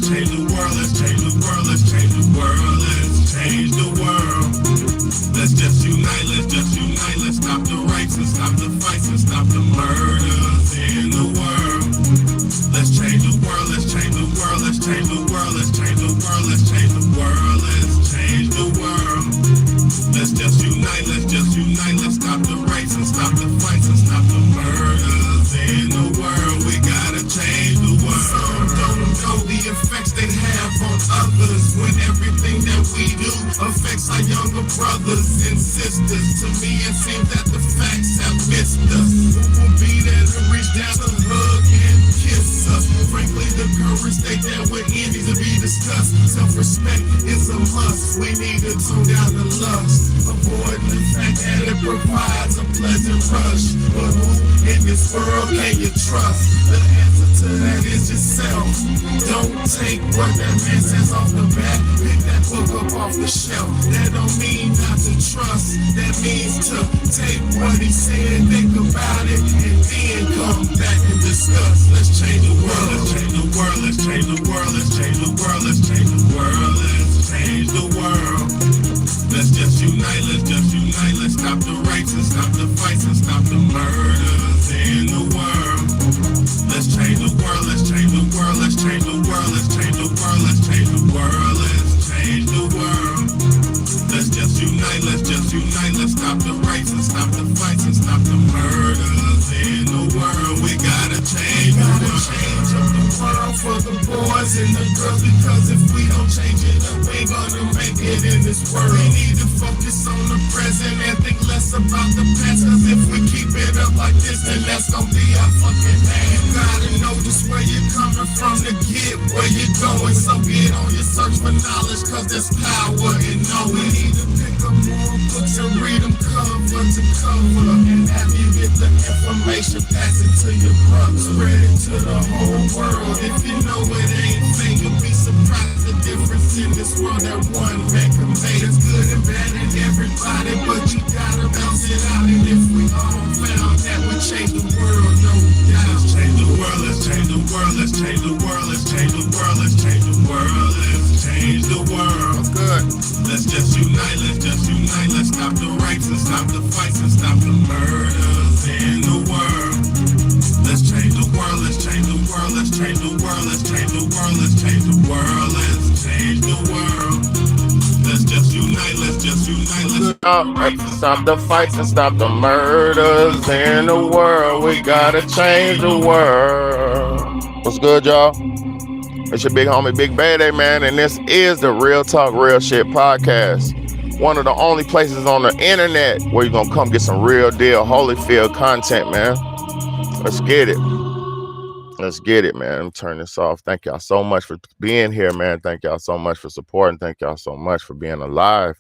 change the world, let's change the world, let's change the world, let's change the world. Let's just unite, let's stop the rights and stop the fights and stop the murders in the world. Let's change the world, let's change the world, let's change the world, let's change the world, let's change the world, let's change the world. Let's just unite, let's stop the rights and stop the fights and stop the murders in the world. We gotta change the world. Some don't know the effects they have on others when everything that we do affects our younger brothers and sisters. To me, it seems that the facts have missed us. Who will be there to reach down to hug and kiss us? Frankly, the current state that we're in needs to be discussed. Self-respect is a must. We need to tone down the lust, avoiding the fact that it provides a pleasant rush. But who in this world can you trust? The answer to that is yourself. Don't take what that man says off the bat. Pick that book up off the shelf. That don't mean not to trust. That means to take what he said, think about it, and then come back and discuss. Let's change the world, let's change the world, let's change the world, let's change the world, let's change the world, let's change the world. Let's just unite, let's stop the rights and stop the fights and stop the murders in the world. Let's change the world, let's change the world, let's change the world, let's change the world, let's change the world, let's change the world. Let's just unite, let's stop the rights and stop the fights and stop the murders in the world. We gotta change the world. Change up the world for the boys and the girls, because if we don't change it up, we gonna make it in this world. We need to focus on the present and think less about the past, cause if we keep it up like this, then that's gonna be our fucking name. You gotta know just where you're coming from to get where you're going, so get on your search for knowledge, cause there's power in knowing. We need to pick up more books and read them cover to cover, and have you get the information, pass it to your brother, spread it to the whole world. If you know it ain't fake, you'll be surprised the difference in this world that one man can make. It's good and bad in everybody, but you gotta bounce it out. And if we all found that would change the world, no doubt. Let's change the world, let's change the world, let's change the world, let's change the world, let's change the world, let's change the world. Good. Let's just unite, let's stop the rights and stop the fights and stop the murders in the world. Let's change the world, let's change the world, let's change the world, let's change the world, let's change the world, let's change the world. Let's just unite, let's stop the fights and stop the murders in the world. We gotta change the world. What's good, y'all? It's your big homie, Big Bayday, man, and this is the Real Talk, Real Shit podcast. One of the only places on the internet where you're gonna come get some real deal Holyfield content, man. Let's get it. Let's get it, man. Let me turn this off. Thank y'all so much for being here, man. Thank y'all so much for supporting. Thank y'all so much for being alive.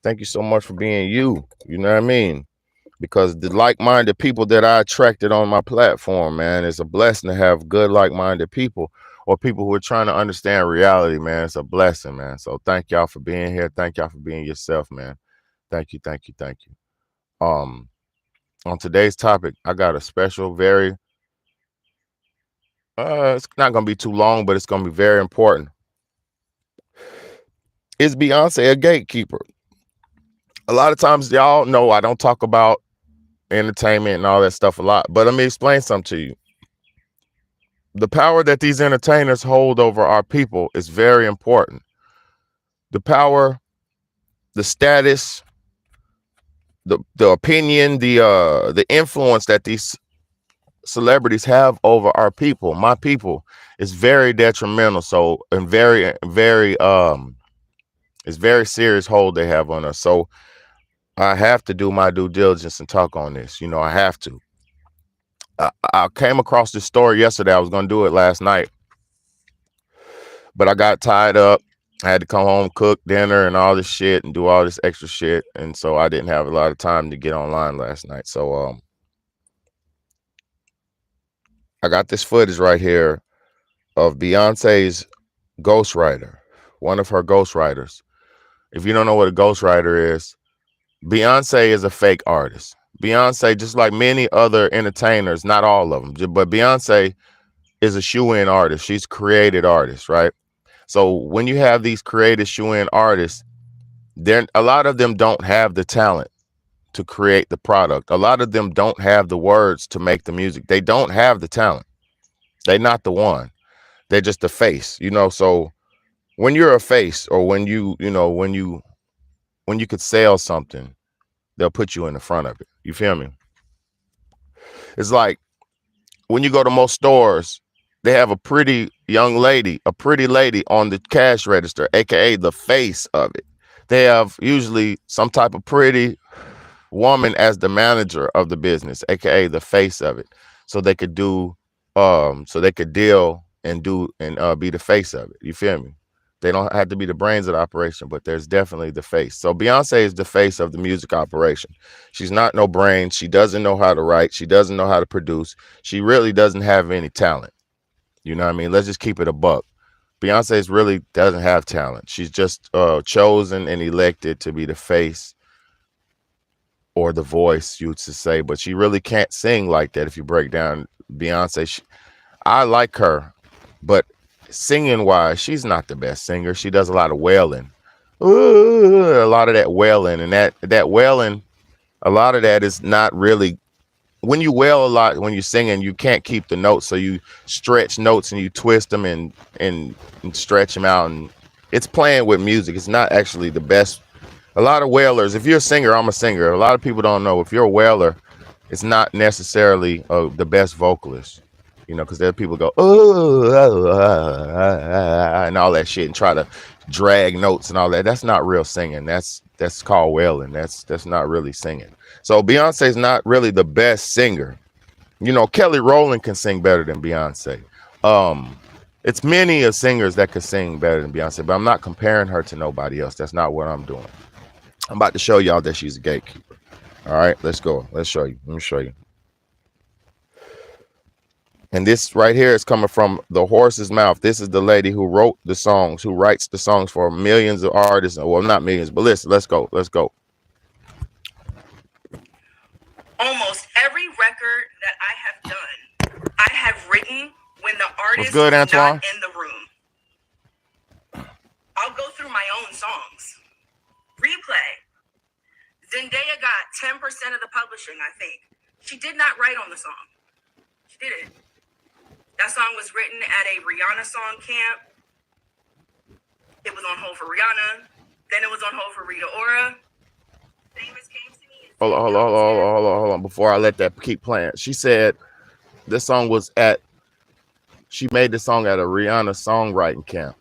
Thank you so much for being you. You know what I mean? Because the like-minded people that I attracted on my platform, man, it's a blessing to have good like-minded people, or people who are trying to understand reality, man. It's a blessing, man. So thank y'all for being here. Thank y'all for being yourself, man. Thank you, thank you, thank you. On today's topic, I got a special, very, it's not going to be too long, but it's going to be very important. Is Beyonce a gatekeeper? A lot of times, y'all know I don't talk about entertainment and all that stuff a lot, but let me explain something to you. The power that these entertainers hold over our people is very important. The power, the status, the opinion, the influence that these celebrities have over our people, my people, is very detrimental. So, and very, very, it's very serious hold they have on us. So I have to do my due diligence and talk on this. You know, I have to. I came across this story yesterday. I was going to do it last night, but I got tied up. I had to come home, cook dinner and all this shit and do all this extra shit. And so I didn't have a lot of time to get online last night. So I got this footage right here of Beyonce's ghostwriter, one of her ghostwriters. If you don't know what a ghostwriter is, Beyonce is a fake artist. Beyonce, just like many other entertainers, not all of them, but Beyonce is a shoe-in artist. She's a created artist, right? So when you have these creative shoe-in artists, there a lot of them don't have the talent to create the product. A lot of them don't have the words to make the music. They don't have the talent. They're not the one. They're just the face, you know. So when you're a face, or when when you could sell something, they'll put you in the front of it. You feel me? It's like when you go to most stores, they have a pretty lady on the cash register, aka the face of it. They have usually some type of pretty woman as the manager of the business, aka the face of it. So they could so they could deal and be the face of it. You feel me? They don't have to be the brains of the operation, but there's definitely the face. So Beyonce is the face of the music operation. She's not no brains. She doesn't know how to write. She doesn't know how to produce. She really doesn't have any talent. You know what I mean? Let's just keep it a buck. Beyonce really doesn't have talent. She's just chosen and elected to be the face or the voice, you would say, but she really can't sing like that. If you break down Beyonce, I like her, but singing wise, she's not the best singer. She does a lot of wailing. Ooh, a lot of that wailing, and that wailing, a lot of that is not really. When you wail a lot when you're singing, you can't keep the notes, so you stretch notes and you twist them and stretch them out, and it's playing with music. It's not actually the best. A lot of wailers. If you're a singer, I'm a singer. A lot of people don't know. If you're a wailer, it's not necessarily the best vocalist. You know, because there are people go and all that shit and try to drag notes and all that. That's not real singing. That's called wailing. That's not really singing. So Beyonce's not really the best singer. You know, Kelly Rowland can sing better than Beyonce. It's many of singers that could sing better than Beyonce, but I'm not comparing her to nobody else. That's not what I'm doing. I'm about to show y'all that she's a gatekeeper. All right, let's go. Let's show you. Let me show you. And this right here is coming from the horse's mouth. This is the lady who wrote the songs, who writes the songs for millions of artists. Well, not millions, but listen, let's go. Let's go. Almost every record that I have done, I have written when the artist good, is Antoine? not in the room. I'll go through my own songs. Replay. Zendaya got 10% of the publishing, I think. She did not write on the song. She didn't. That song was written at a Rihanna song camp. It was on hold for Rihanna. Then it was on hold for Rita Ora. Famous came to me. Hold on. Before I let that keep playing, she said this song was she made the song at a Rihanna songwriting camp.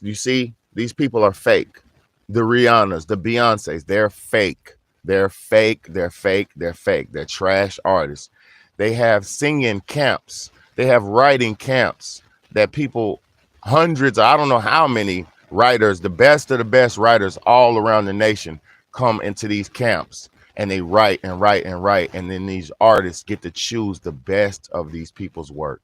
You see, these people are fake. The Rihannas, the Beyoncés, they're fake. They're fake. They're fake. They're fake. They're trash artists. They have singing camps. They have writing camps that people, hundreds, I don't know how many writers, the best of the best writers all around the nation come into these camps, and they write and write and write. And then these artists get to choose the best of these people's work.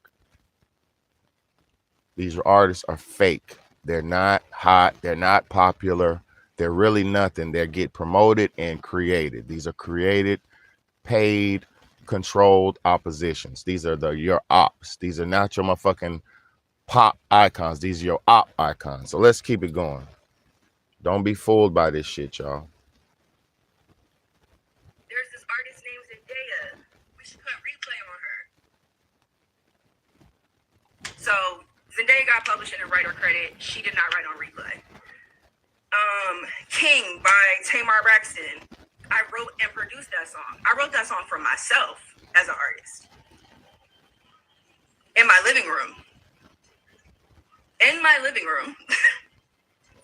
These artists are fake. They're not hot. They're not popular. They're really nothing. They get promoted and created. These are created, paid, controlled oppositions. These are your ops. These are not your motherfucking pop icons. These are your op icons. So let's keep it going. Don't be fooled by this shit, y'all. There's this artist named Zendaya. We should put replay on her. So Zendaya got published in a writer credit. She did not write on replay. King by Tamar Braxton. I wrote and produced that song. I wrote that song for myself as an artist. In my living room.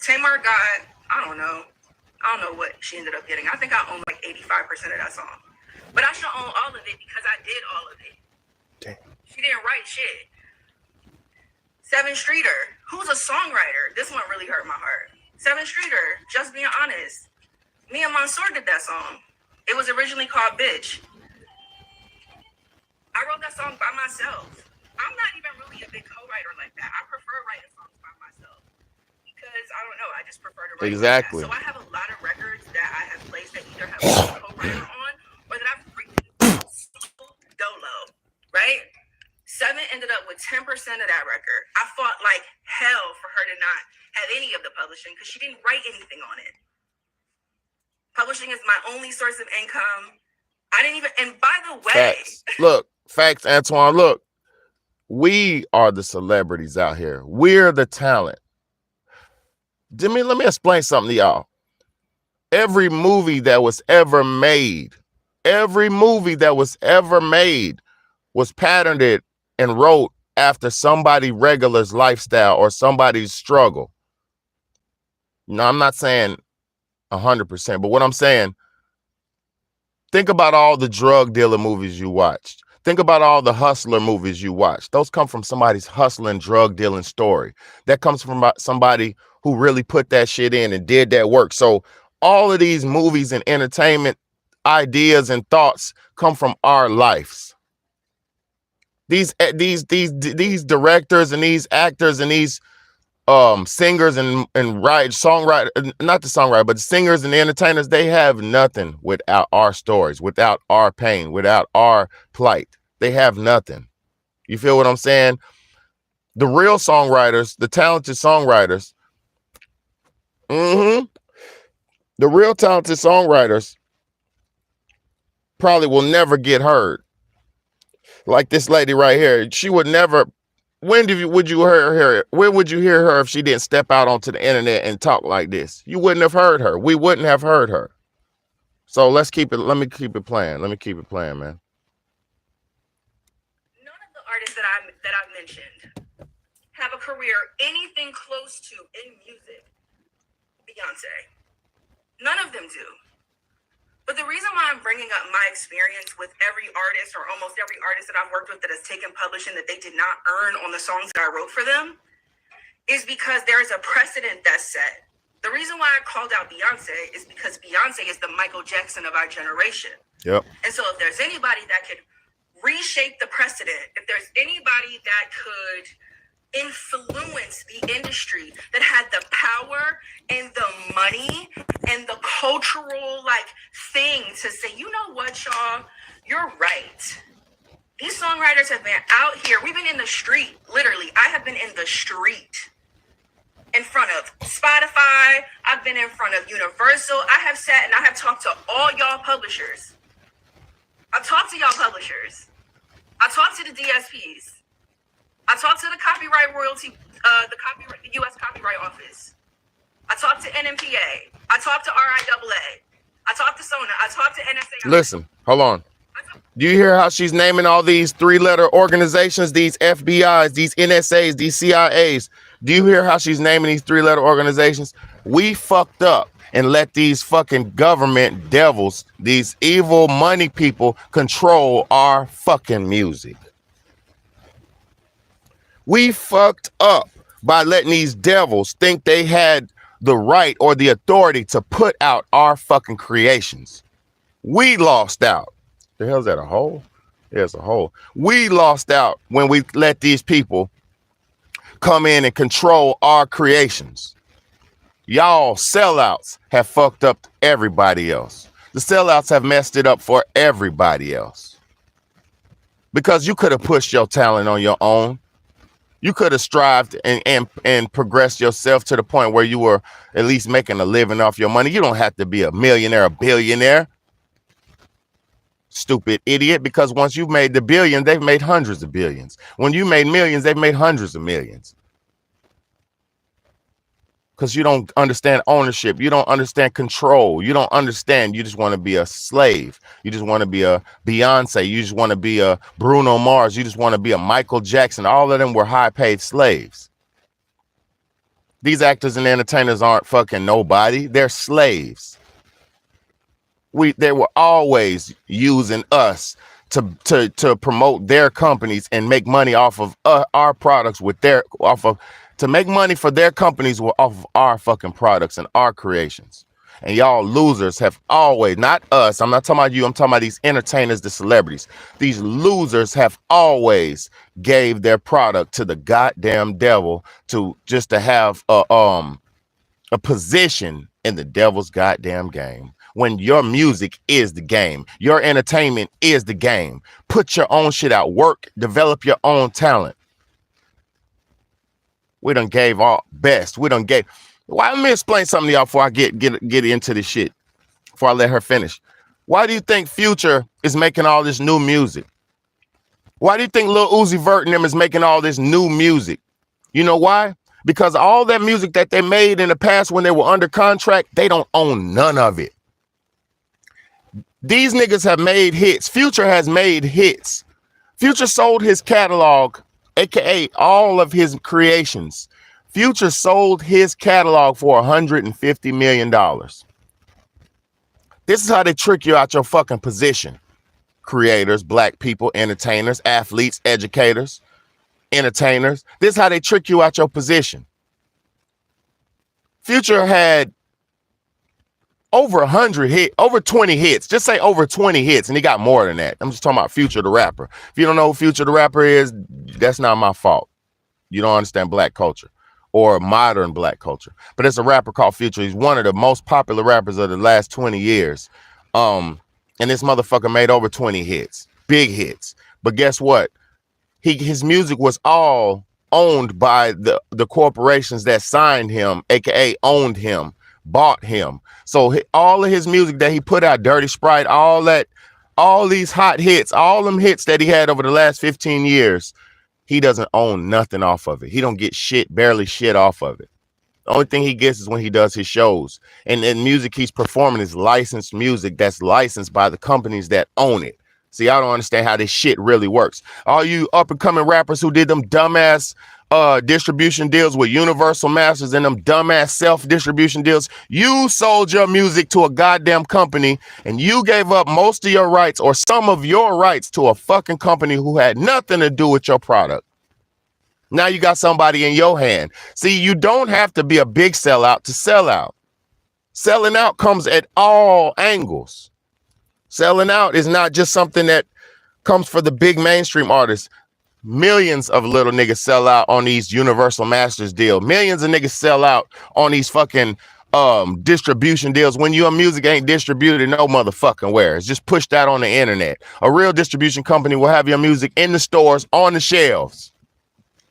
Tamar got, I don't know what she ended up getting. I think I own like 85% of that song. But I should own all of it because I did all of it. Damn. She didn't write shit. Seven Streeter, who's a songwriter. This one really hurt my heart. Seven Streeter, Just Being Honest. Me and Mansour did that song. It was originally called Bitch. I wrote that song by myself. I'm not even really a big co-writer like that. I prefer writing songs by myself. Because, I don't know, I just prefer to write. Exactly. Like that. So I have a lot of records that I have placed that either have a co-writer on or that I've written solo, right? Seven ended up with 10% of that record. I fought like hell for her to not have any of the publishing because she didn't write anything on it. Publishing is my only source of income. I didn't even, and by the way, Facts. Look, facts, Antoine. Look, we are the celebrities out here. We're the talent. Let me explain something to y'all. Every movie that was ever made was patterned and wrote after somebody regular's lifestyle or somebody's struggle. No, I'm not saying 100%, but what I'm saying, think about all the drug dealer movies you watched. Think about all the hustler movies you watched. Those come from somebody's hustling, drug dealing story. That comes from somebody who really put that shit in and did that work. So all of these movies and entertainment ideas and thoughts come from our lives. These directors and these actors and these singers and songwriters, not the songwriter, but the singers and the entertainers, they have nothing without our stories, without our pain, without our plight. They have nothing. You feel what I'm saying? The real songwriters, the talented songwriters, the real talented songwriters probably will never get heard. Like this lady right here, she would never. Where would you hear her if she didn't step out onto the internet and talk like this? You wouldn't have heard her. We wouldn't have heard her. So let me keep it playing. Man. None of the artists that I've mentioned have a career anything close to in music. Beyonce. None of them do. But the reason why I'm bringing up my experience with every artist or almost every artist that I've worked with that has taken publishing that they did not earn on the songs that I wrote for them is because there is a precedent that's set. The reason why I called out Beyonce is because Beyonce is the Michael Jackson of our generation. Yep. And so if there's anybody that could reshape the precedent, if there's anybody that could influence the industry, that had the power and the money and the cultural thing to say, you know what, y'all, you're right. These songwriters have been out here. We've been in the street, literally. I have been in the street in front of Spotify. I've been in front of Universal. I have sat and I have talked to all y'all publishers. I've talked to y'all publishers. I talked to the DSPs. I talked to the copyright royalty, the U.S. Copyright Office. I talked to NMPA. I talked to RIAA. I talked to SONA. I talked to NSA. Listen, hold on. Do you hear how she's naming all these three-letter organizations, these FBIs, these NSAs, these CIAs? Do you hear how she's naming these three-letter organizations? We fucked up and let these fucking government devils, these evil money people, control our fucking music. We fucked up by letting these devils think they had the right or the authority to put out our fucking creations. We lost out. The hell's that, a hole? Yeah, it's a hole. We lost out when we let these people come in and control our creations. Y'all sellouts have fucked up everybody else. The sellouts have messed it up for everybody else. Because you could have pushed your talent on your own. You could have strived and progressed yourself to the point where you were at least making a living off your money. You don't have to be a millionaire, a billionaire. Stupid idiot, because once you've made the billion, they've made hundreds of billions. When you made millions, they've made hundreds of millions. Because you don't understand ownership. You don't understand control. You don't understand. You just want to be a slave. You just want to be a Beyonce. You just want to be a Bruno Mars. You just want to be a Michael Jackson. All of them were high-paid slaves. These actors and entertainers aren't fucking nobody. They're slaves. They were always using us to promote their companies and make money off of our products to make money for their companies off of our fucking products and our creations. And y'all losers have always, not us, I'm not talking about you, I'm talking about these entertainers, the celebrities. These losers have always gave their product to the goddamn devil to have a position in the devil's goddamn game. when your music is the game. Your entertainment is the game. Put your own shit out. Work, develop your own talent. We done gave our best. We done gave. Why? Let me explain something to y'all before I get into this shit. Before I let her finish. Why do you think Future is making all this new music? Why do you think Lil Uzi Vert and them is making all this new music? You know why? Because all that music that they made in the past when they were under contract, they don't own none of it. These niggas have made hits. Future has made hits. Future sold his catalog, aka all of his creations. Future sold his catalog for $150 million. This is how they trick you out your fucking position. Creators, black people, entertainers, athletes, educators, entertainers. This is how they trick you out your position. Future had over 100 hits, over 20 hits. Just say over 20 hits, and he got more than that. I'm just talking about Future the rapper. If you don't know who Future the rapper is, that's not my fault. You don't understand black culture or modern black culture. But it's a rapper called Future. He's one of the most popular rappers of the last 20 years. And this motherfucker made over 20 hits, big hits. But guess what? His music was all owned by the corporations that signed him, aka owned him, bought him. So all of his music that he put out, Dirty Sprite, all these hot hits, all them hits that he had over the last 15 years, he doesn't own nothing off of it. He don't get shit, barely shit off of it. The only thing he gets is when he does his shows. And then music he's performing is licensed music that's licensed by the companies that own it. See, I don't understand how this shit really works. All you up and coming rappers who did them dumbass distribution deals with Universal Masters and them dumbass self-distribution deals, you sold your music to a goddamn company and you gave up most of your rights or some of your rights to a fucking company who had nothing to do with your product. Now you got somebody in your hand. See, you don't have to be a big sellout to sell out. Selling out comes at all angles. Selling out is not just something that comes for the big mainstream artists. Millions of little niggas sell out on these Universal Masters deals. Millions of niggas sell out on these fucking distribution deals when your music ain't distributed no motherfucking where. It's just pushed out on the internet. A real distribution company will have your music in the stores on the shelves.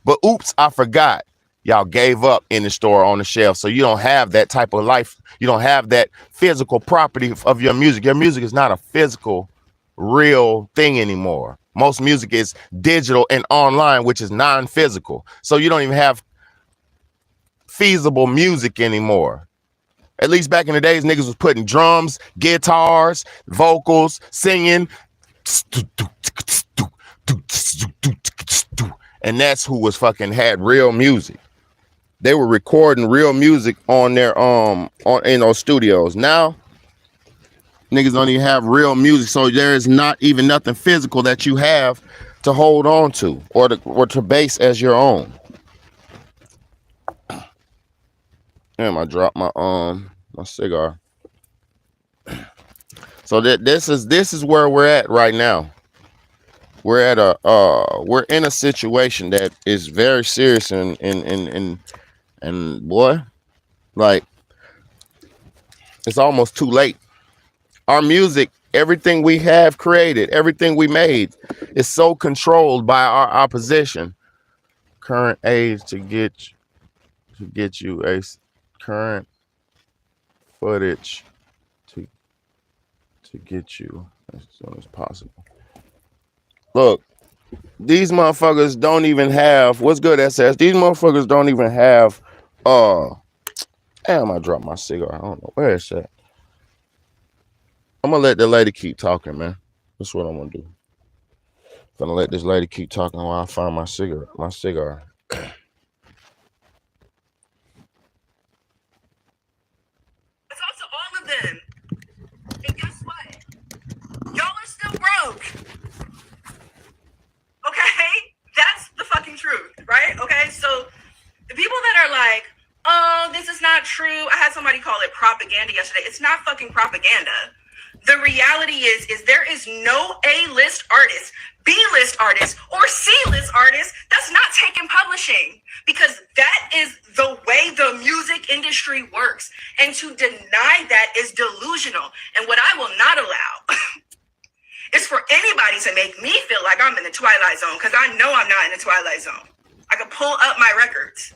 But oops, I forgot. Y'all gave up in the store on the shelf. So you don't have that type of life. You don't have that physical property of your music. Your music is not a physical, real thing anymore. Most music is digital and online, which is non-physical. So you don't even have feasible music anymore. At least back in the days, niggas was putting drums, guitars, vocals, singing. And that's who was fucking had real music. They were recording real music on their in those studios. Now niggas don't even have real music, so there is not even nothing physical that you have to hold on to or to base as your own. Damn, I dropped my cigar. So this is where we're at right now. We're at we're in a situation that is very serious and boy, like it's almost too late. Our music, everything we have created, everything we made is so controlled by our opposition. Current age to get you a current footage to get you as soon as possible. Look, these motherfuckers don't even have what's good, SS. These motherfuckers don't even have damn, I dropped my cigar. I don't know where it's at. I'm gonna let the lady keep talking, man. That's what I'm gonna do. I'm gonna let this lady keep talking while I find my cigar. It's also all of them. And guess what? Y'all are still broke. Okay? That's the fucking truth, right? Okay? So the people that are like, oh, this is not true. I had somebody call it propaganda yesterday. It's not fucking propaganda. The reality is there is no A-list artist, B-list artist or C-list artist that's not taking publishing, because that is the way the music industry works. And to deny that is delusional. And what I will not allow is for anybody to make me feel like I'm in the Twilight Zone, because I know I'm not in the Twilight Zone. I can pull up my records.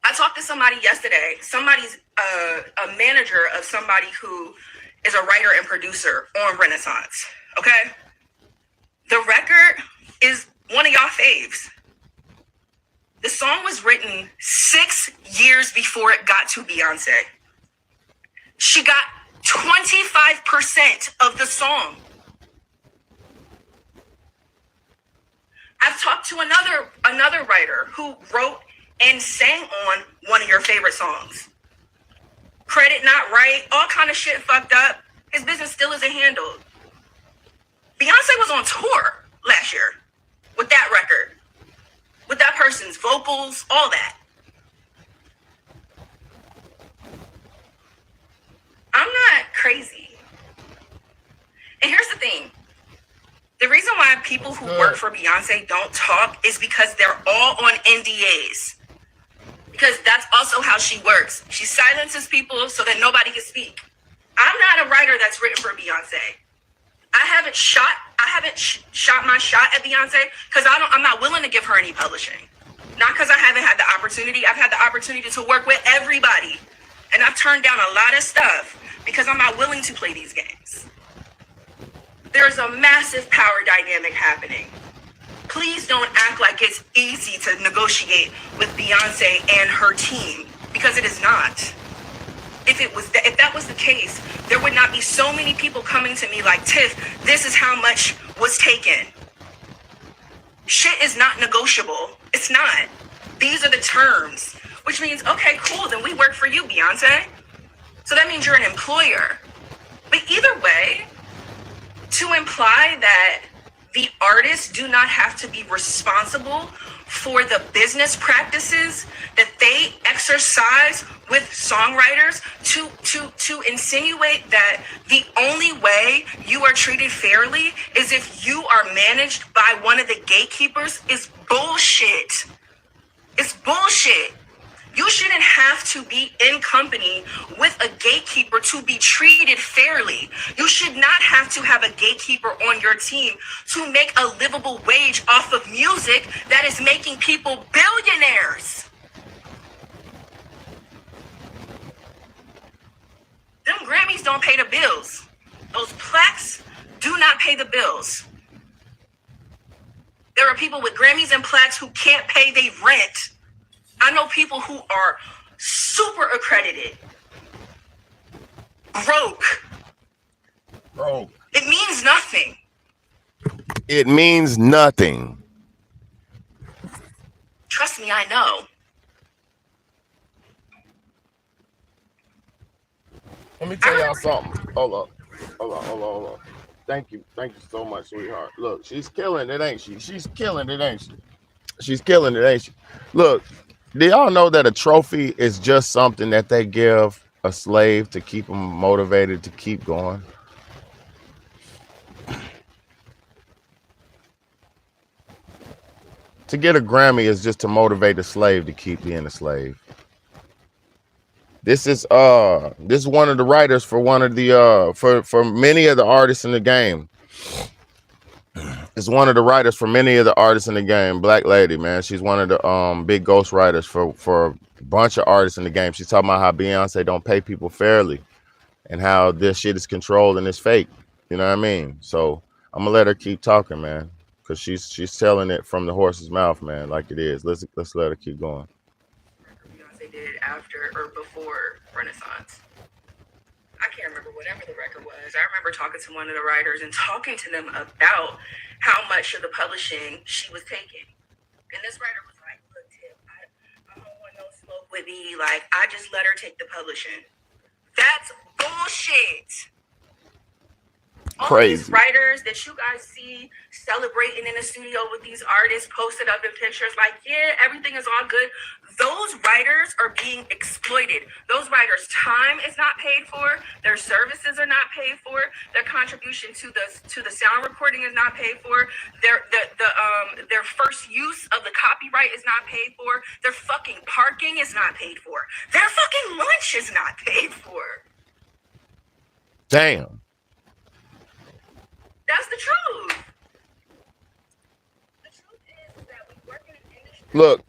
I talked to somebody yesterday. Somebody's a manager of somebody who is a writer and producer on Renaissance. Okay? The record is one of y'all faves. The song was written 6 years before it got to Beyonce. She got 25% of the song. I've talked to another writer who wrote and sang on one of your favorite songs. Credit not right, all kind of shit fucked up. His business still isn't handled. Beyonce was on tour last year with that record, with that person's vocals, all that. I'm not crazy. And here's the thing. The reason why people who work for Beyonce don't talk is because they're all on NDAs. Because that's also how she works. She silences people so that nobody can speak. I'm not a writer that's written for Beyonce. I haven't shot my shot at Beyonce because I'm not willing to give her any publishing. Not because I haven't had the opportunity. I've had the opportunity to work with everybody. And I've turned down a lot of stuff because I'm not willing to play these games. There's a massive power dynamic happening. Please don't act like it's easy to negotiate with Beyonce and her team, because it is not. If that was the case, there would not be so many people coming to me like, Tiff, this is how much was taken. Shit is not negotiable. It's not. These are the terms, which means, okay, cool, then we work for you, Beyonce. So that means you're an employer. But either way, to imply that the artists do not have to be responsible for the business practices that they exercise with songwriters, to insinuate that the only way you are treated fairly is if you are managed by one of the gatekeepers is bullshit. It's bullshit. You shouldn't have to be in company with a gatekeeper to be treated fairly. You should not have to have a gatekeeper on your team to make a livable wage off of music that is making people billionaires. Them Grammys don't pay the bills. Those plaques do not pay the bills. There are people with Grammys and plaques who can't pay their rent. I know people who are super accredited, broke. It means nothing. It means nothing. Trust me, I know. Let me tell y'all something. Hold on. Thank you so much, sweetheart. Look, she's killing it, ain't she? She's killing it, ain't she? Look, do y'all know that a trophy is just something that they give a slave to keep them motivated to keep going? To get a Grammy is just to motivate a slave to keep being a slave. This is one of the writers for one of the for many of the artists in the game. It's one of the writers for many of the artists in the game. Black lady, man. She's one of the big ghost writers for a bunch of artists in the game. She's talking about how Beyonce don't pay people fairly and how this shit is controlled and it's fake. You know what I mean? So I'm gonna let her keep talking, man, because she's telling it from the horse's mouth, man, like it is. Let's let her keep going. Beyonce did after or before Renaissance. I can't remember whatever the record was. I remember talking to one of the writers and talking to them about how much of the publishing she was taking. And this writer was like, look, Tip, I don't want no smoke with me. Like, I just let her take the publishing. That's bullshit. All these Crazy. writers that you guys see celebrating in the studio with these artists posted up in pictures, like, yeah, everything is all good. Those writers are being exploited. Those writers' time is not paid for. Their services are not paid for. Their contribution to the sound recording is not paid for. Their first use of the copyright is not paid for. Their fucking parking is not paid for. Their fucking lunch is not paid for. Damn. That's the truth. The truth is that we work in an industry. Look,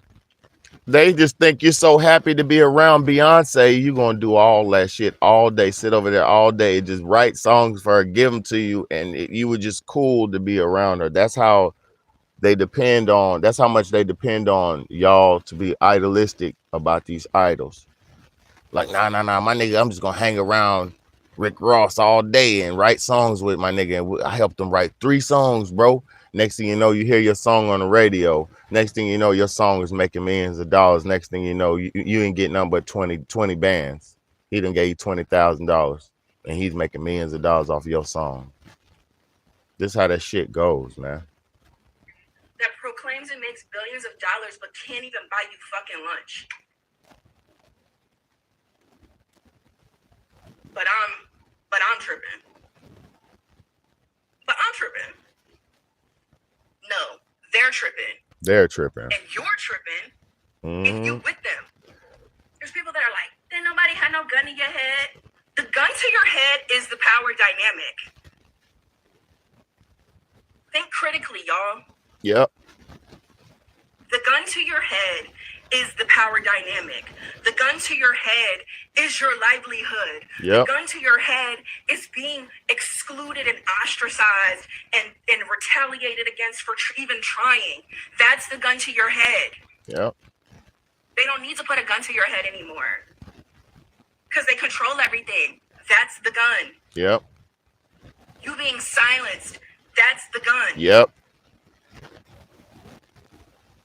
they just think you're so happy to be around Beyonce, you're going to do all that shit all day, sit over there all day, just write songs for her, give them to you, and you were just cool to be around her. That's how they depend on, that's how much they depend on y'all to be idealistic about these idols. Like, nah, my nigga, I'm just going to hang around Rick Ross all day and write songs with my nigga. And I helped him write 3 songs, bro. Next thing you know, you hear your song on the radio. Next thing you know, your song is making millions of dollars. Next thing you know, you ain't getting nothing but 20 bands. He done gave you $20,000 and he's making millions of dollars off your song. This how that shit goes, man. That proclaims it makes billions of dollars but can't even buy you fucking lunch. But I'm tripping. No, they're tripping. They're tripping. And you're tripping. And you with them. There's people that are like, didn't nobody have no gun in your head? The gun to your head is the power dynamic. Think critically, y'all. Yep. The gun to your head is the power dynamic. The gun to your head is your livelihood. Yep. The gun to your head is being excluded and ostracized and retaliated against for even trying. That's the gun to your head. Yep. They don't need to put a gun to your head anymore because they control everything. That's the gun. Yep. You being silenced, that's the gun. Yep.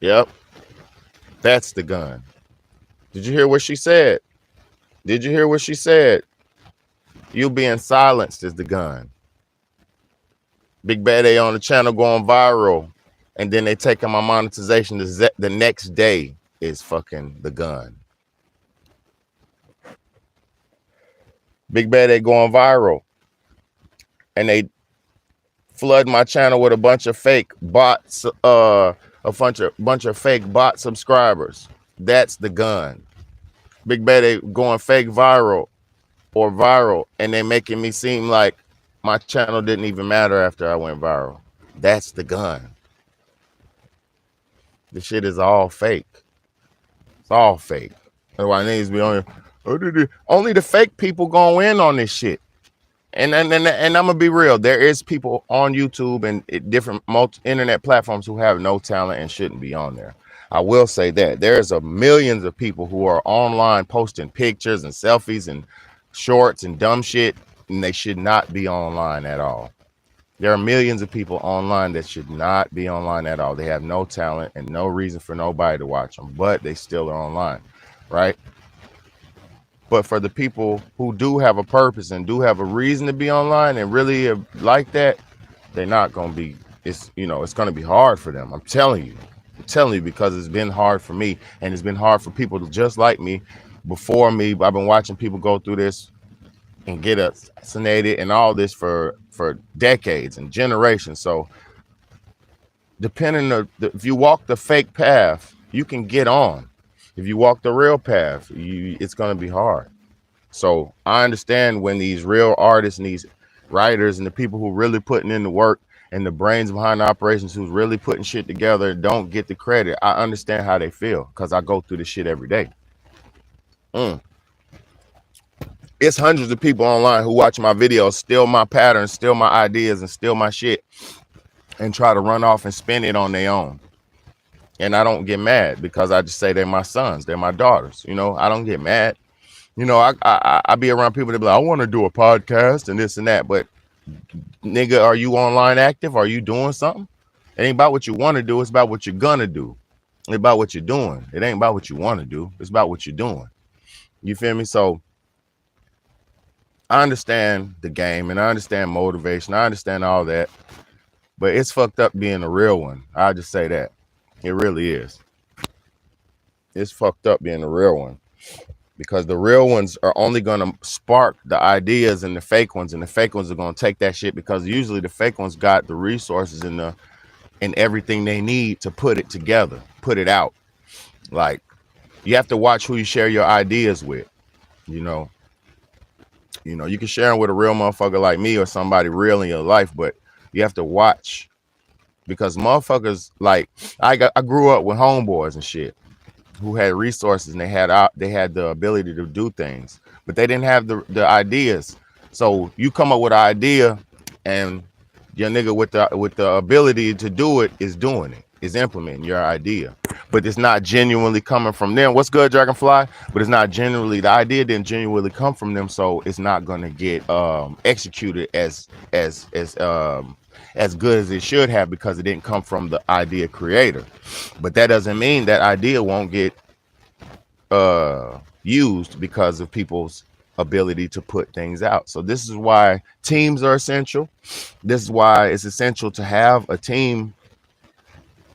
Yep. That's the gun. Did you hear what she said? Did you hear what she said? You being silenced is the gun. Big Bad A on the channel going viral, and then they taking my monetization the next day is fucking the gun. Big Bad A going viral, and they flood my channel with a bunch of fake bots, a bunch of fake bot subscribers. That's the gun. Big Bad A going fake viral, and they making me seem like my channel didn't even matter after I went viral. That's the gun. The shit is all fake. It's all fake. That's why niggas be on here. Only the fake people go in on this shit. And I'm gonna be real. There is people on YouTube and different internet platforms who have no talent and shouldn't be on there. I will say that there's millions of people who are online posting pictures and selfies and shorts and dumb shit, and they should not be online at all. There are millions of people online that should not be online at all. They have no talent and no reason for nobody to watch them, but they still are online, right? But for the people who do have a purpose and do have a reason to be online and really like that, they're not going to be, it's going to be hard for them. I'm telling you, because it's been hard for me, and it's been hard for people just like me before me. I've been watching people go through this and get assassinated and all this for decades and generations. So depending on if you walk the fake path, you can get on. If you walk the real path, it's going to be hard. So I understand when these real artists and these writers and the people who really putting in the work and the brains behind the operations who's really putting shit together don't get the credit. I understand how they feel because I go through this shit every day. It's hundreds of people online who watch my videos, steal my patterns, steal my ideas, and steal my shit and try to run off and spin it on their own. And I don't get mad because I just say they're my sons, they're my daughters. I don't get mad. I be around people that be like, I want to do a podcast and this and that. But nigga, are you online active? Are you doing something? It ain't about what you want to do. It's about what you're gonna do. It's about what you're doing. It ain't about what you want to do. It's about what you're doing. You feel me? So I understand the game and I understand motivation. I understand all that, but it's fucked up being a real one. I'll just say that. It really is. It's fucked up being a real one because the real ones are only going to spark the ideas and the fake ones, and the fake ones are going to take that shit because usually the fake ones got the resources and everything they need to put it together, put it out. Like, you have to watch who you share your ideas with. You know, you can share them with a real motherfucker like me or somebody real in your life, but you have to watch because motherfuckers like I grew up with homeboys and shit who had resources and they had the ability to do things, but they didn't have the ideas. So you come up with an idea, and your nigga with the ability to do it is doing it, is implementing your idea, but it's not genuinely coming from them. What's good, Dragonfly? But it's not genuinely, the idea didn't genuinely come from them, so it's not going to get executed as good as it should have because it didn't come from the idea creator. But that doesn't mean that idea won't get used because of people's ability to put things out. So this is why teams are essential. This is why it's essential to have a team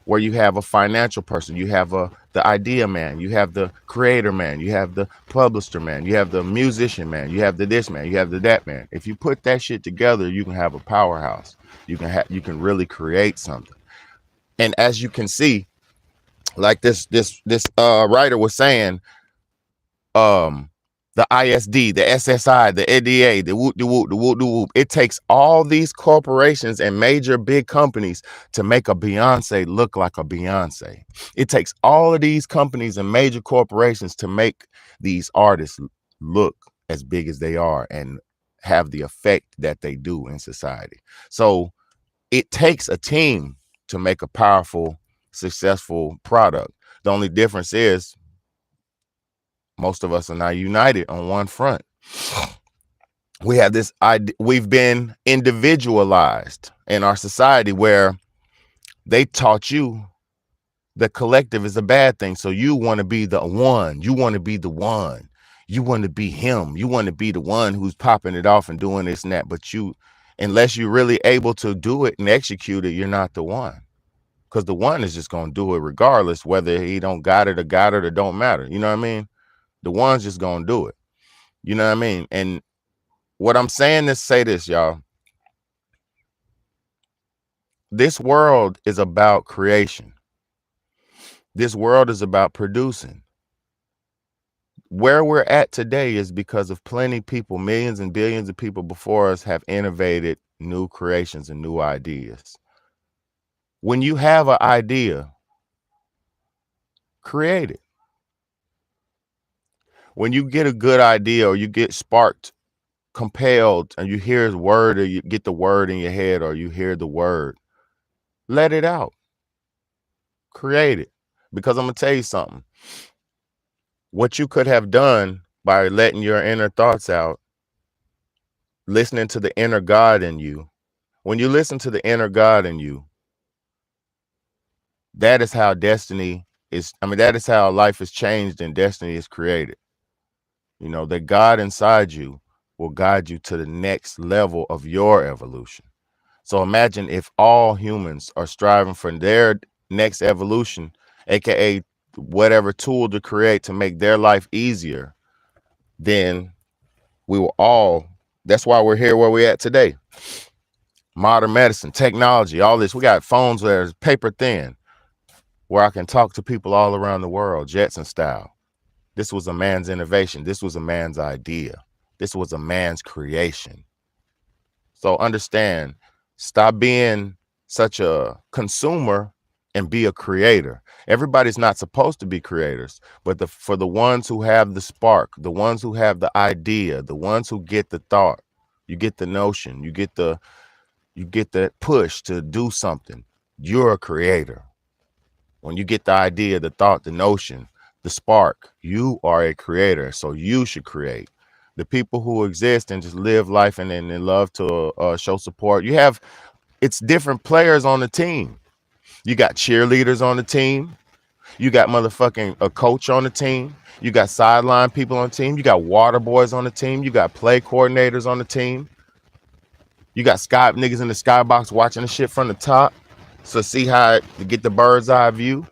where you have a financial person, you have the idea man, you have the creator man, you have the publisher man, you have the musician man, you have the this man, you have the that man. If you put that shit together, you can have a powerhouse. You can really create something. And as you can see, like this writer was saying, the ISD, the SSI, the ADA, the whoop, the whoop, the whoop, the whoop. It takes all these corporations and major big companies to make a Beyonce look like a Beyonce. It takes all of these companies and major corporations to make these artists look as big as they are and have the effect that they do in society. So it takes a team to make a powerful, successful product. The only difference is most of us are not united on one front. We have this idea, we've been individualized in our society where they taught you the collective is a bad thing. So you want to be the one, you want to be the one, you want to be him, you want to be the one who's popping it off and doing this and that. But unless you're really able to do it and execute it, you're not the one. Because the one is just going to do it regardless, whether he don't got it or don't matter. You know what I mean? The one's just gonna do it. You know what I mean? And what I'm saying is say this, y'all. This world is about creation. This world is about producing. Where we're at today is because of plenty people, millions and billions of people before us have innovated new creations and new ideas. When you have an idea, create it. When you get a good idea or you get sparked, compelled, and you hear the word or you get the word in your head or you hear the word, let it out. Create it. Because I'm going to tell you something. What you could have done by letting your inner thoughts out, listening to the inner God in you. When you listen to the inner God in you, that is how destiny is. That is how life is changed and destiny is created. You know, that God inside you will guide you to the next level of your evolution. So imagine if all humans are striving for their next evolution, aka whatever tool to create to make their life easier, then we will all, that's why we're here where we're at today. Modern medicine, technology, all this. We got phones that are paper thin, where I can talk to people all around the world, Jetson style. This was a man's innovation. This was a man's idea. This was a man's creation. So understand, stop being such a consumer and be a creator. Everybody's not supposed to be creators, but for the ones who have the spark, the ones who have the idea, the ones who get the thought, you get the notion, you get the push to do something, you're a creator. When you get the idea, the thought, the notion, the spark, you are a creator. So you should create. The people who exist and just live life and love to show support, it's different players on the team. You got cheerleaders on the team. You got motherfucking a coach on the team. You got sideline people on the team. You got water boys on the team. You got play coordinators on the team. You got sky niggas in the skybox watching the shit from the top. So see how to get the bird's eye view.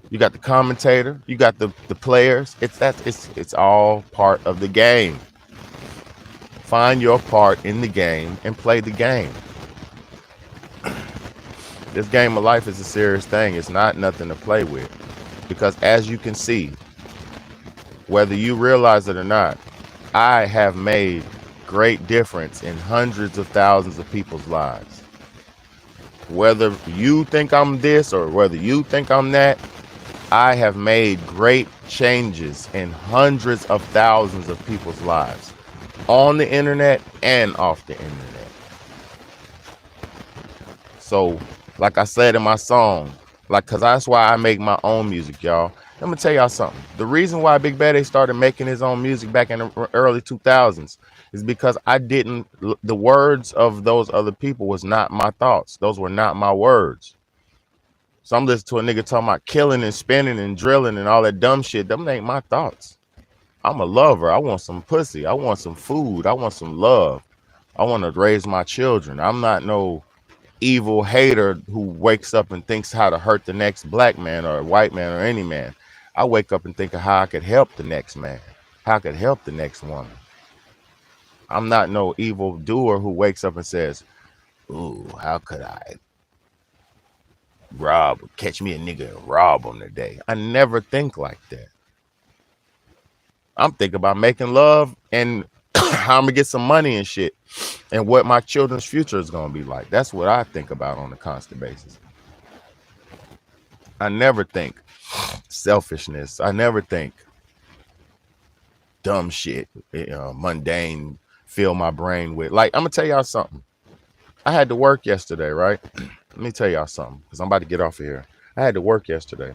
You got the commentator. You got the players. It's all part of the game. Find your part in the game and play the game. This game of life is a serious thing. It's not nothing to play with. Because as you can see, whether you realize it or not, I have made great difference in hundreds of thousands of people's lives. Whether you think I'm this or whether you think I'm that, I have made great changes in hundreds of thousands of people's lives on the internet and off the internet. So, like I said in my song, cause that's why I make my own music, y'all. Let me tell y'all something. The reason why Big Daddy started making his own music back in the early 2000s is because the words of those other people was not my thoughts. Those were not my words. So I'm listening to a nigga talking about killing and spinning and drilling and all that dumb shit. Them ain't my thoughts. I'm a lover. I want some pussy. I want some food. I want some love. I want to raise my children. I'm not no evil hater who wakes up and thinks how to hurt the next black man or white man or any man. I wake up and think of how I could help the next man, how I could help the next woman. I'm not no evil doer who wakes up and says, ooh, how could I catch me a nigga and rob him today? I never think like that. I'm thinking about making love and how I'm gonna get some money and shit and what my children's future is gonna be like. That's what I think about on a constant basis. I never think selfishness. I never think dumb shit, mundane, fill my brain with. Like, I'm gonna tell y'all something. I had to work yesterday, right? Let me tell y'all something, because I'm about to get off of here. I had to work yesterday,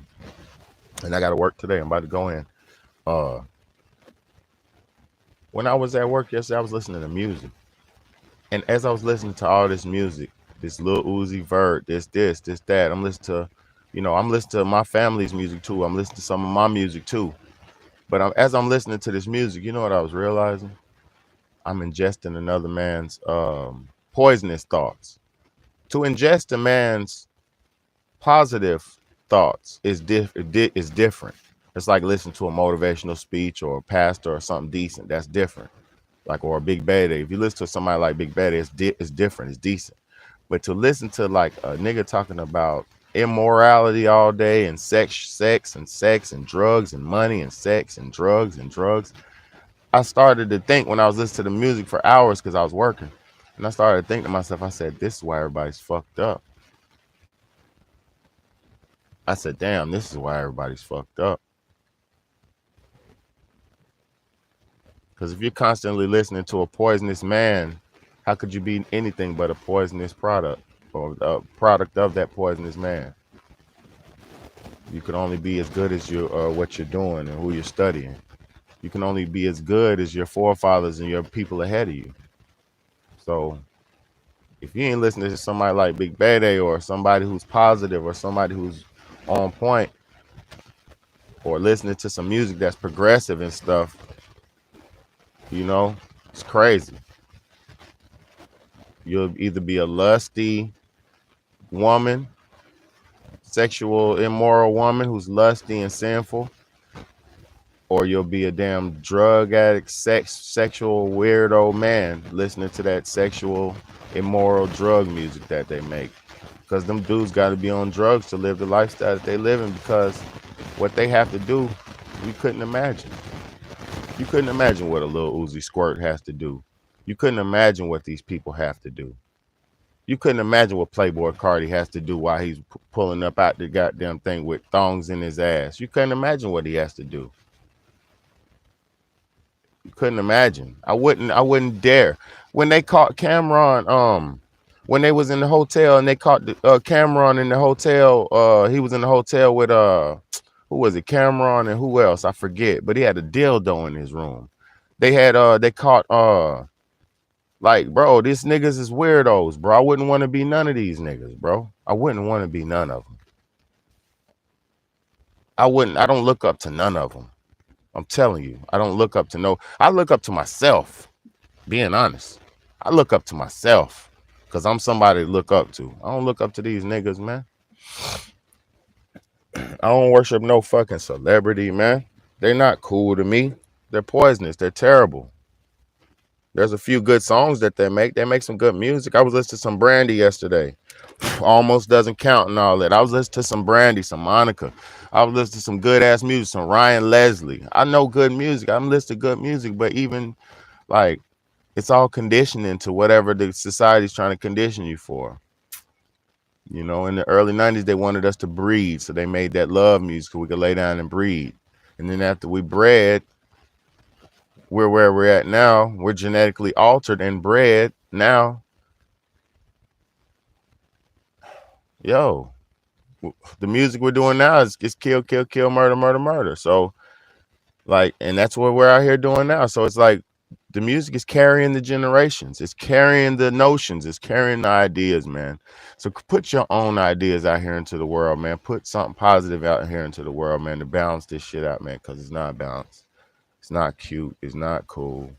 and I got to work today. I'm about to go in. When I was at work yesterday, I was listening to music. And as I was listening to all this music, this Lil Uzi Vert, this, that, I'm listening to my family's music too. I'm listening to some of my music too. But as I'm listening to this music, you know what I was realizing? I'm ingesting another man's poisonous thoughts. To ingest a man's positive thoughts is different. It's like listening to a motivational speech or a pastor or something decent. That's different. Like, or a Big Daddy. If you listen to somebody like Big Daddy, it's different. It's decent. But to listen to like a nigga talking about immorality all day and sex and drugs and money and sex and drugs. I started to think when I was listening to the music for hours because I was working. And I started to think to myself, I said, this is why everybody's fucked up. I said, damn, this is why everybody's fucked up. Because if you're constantly listening to a poisonous man, how could you be anything but a poisonous product or a product of that poisonous man? You can only be as good as what you're doing and who you're studying. You can only be as good as your forefathers and your people ahead of you. So if you ain't listening to somebody like Big Daddy or somebody who's positive or somebody who's on point or listening to some music that's progressive and stuff, you know, it's crazy. You'll either be a lusty woman, sexual, immoral woman who's lusty and sinful, or you'll be a damn drug addict, sexual weirdo man listening to that sexual, immoral drug music that they make. Because them dudes got to be on drugs to live the lifestyle that they live in, because what they have to do, we couldn't imagine. You couldn't imagine what a Lil Uzi Squirt has to do. You couldn't imagine what these people have to do. You couldn't imagine what Playboy Cardi has to do while he's pulling up out the goddamn thing with thongs in his ass. You couldn't imagine what he has to do. You couldn't imagine. I wouldn't dare. When they caught Cameron, when they was in the hotel and they caught Cameron in the hotel, he was in the hotel with who was it? Cameron and who else? I forget. But he had a dildo in his room. They caught like, bro, these niggas is weirdos, bro. I wouldn't want to be none of these niggas, bro. I wouldn't want to be none of them. I don't look up to none of them. I'm telling you, I don't look up to no. I look up to myself. Being honest, I look up to myself because I'm somebody to look up to. I don't look up to these niggas, man. I don't worship no fucking celebrity, man. They're not cool to me. They're poisonous. They're terrible. There's a few good songs that they make. They make some good music. I was listening to some Brandy yesterday. Almost doesn't count and all that. I was listening to some Brandy, some Monica. I was listening to some good ass music, some Ryan Leslie. I know good music. I'm listening to good music, but even like it's all conditioning to whatever the society's trying to condition you for. You know, in the early 90s, they wanted us to breed. So they made that love music so we could lay down and breed. And then after we bred, we're where we're at now. We're genetically altered and bred now. Yo, the music we're doing now is kill, kill, kill, murder, murder, murder. So like, and that's what we're out here doing now. So it's like the music is carrying the generations. It's carrying the notions. It's carrying the ideas, man. So put your own ideas out here into the world, man. Put something positive out here into the world, man, to balance this shit out, man, because it's not balanced. It's not cute. It's not cool.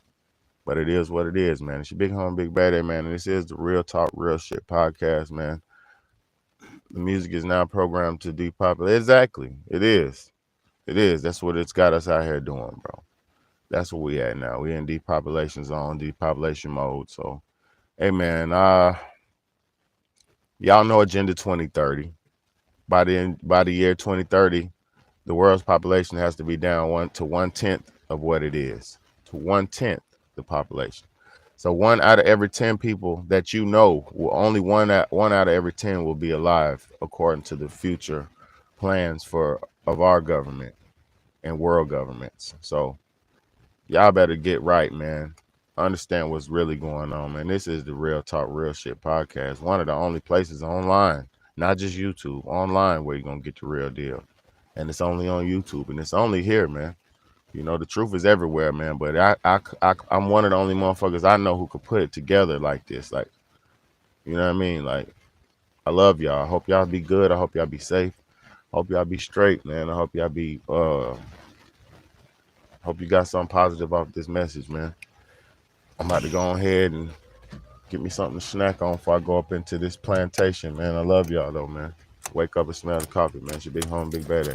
But it is what it is, man. It's your big home, big bad, man. And this is the Real Talk, Real Shit podcast, man. The music is now programmed to depopulate. Exactly. It is. It is. That's what it's got us out here doing, bro. That's where we at now. We in depopulation zone, depopulation mode. So, hey, man, y'all know Agenda 2030. By the year 2030, the world's population has to be down 1/10 of what it is. To 1/10 the population. So 1 out of every 10 people that you know, only one out of every 10 will be alive, according to the future plans of our government and world governments. So y'all better get right, man. Understand what's really going on, man. This is the Real Talk, Real Shit podcast. One of the only places online, not just YouTube, online where you're gonna get the real deal. And it's only on YouTube, and it's only here, man. You know, the truth is everywhere, man. But I'm one of the only motherfuckers I know who could put it together like this. Like, you know what I mean? Like, I love y'all. I hope y'all be good. I hope y'all be safe. I hope y'all be straight, man. I hope y'all be hope you got something positive off this message, man. I'm about to go ahead and get me something to snack on before I go up into this plantation, man. I love y'all though, man. Wake up and smell the coffee, man. It's your big home, big baby.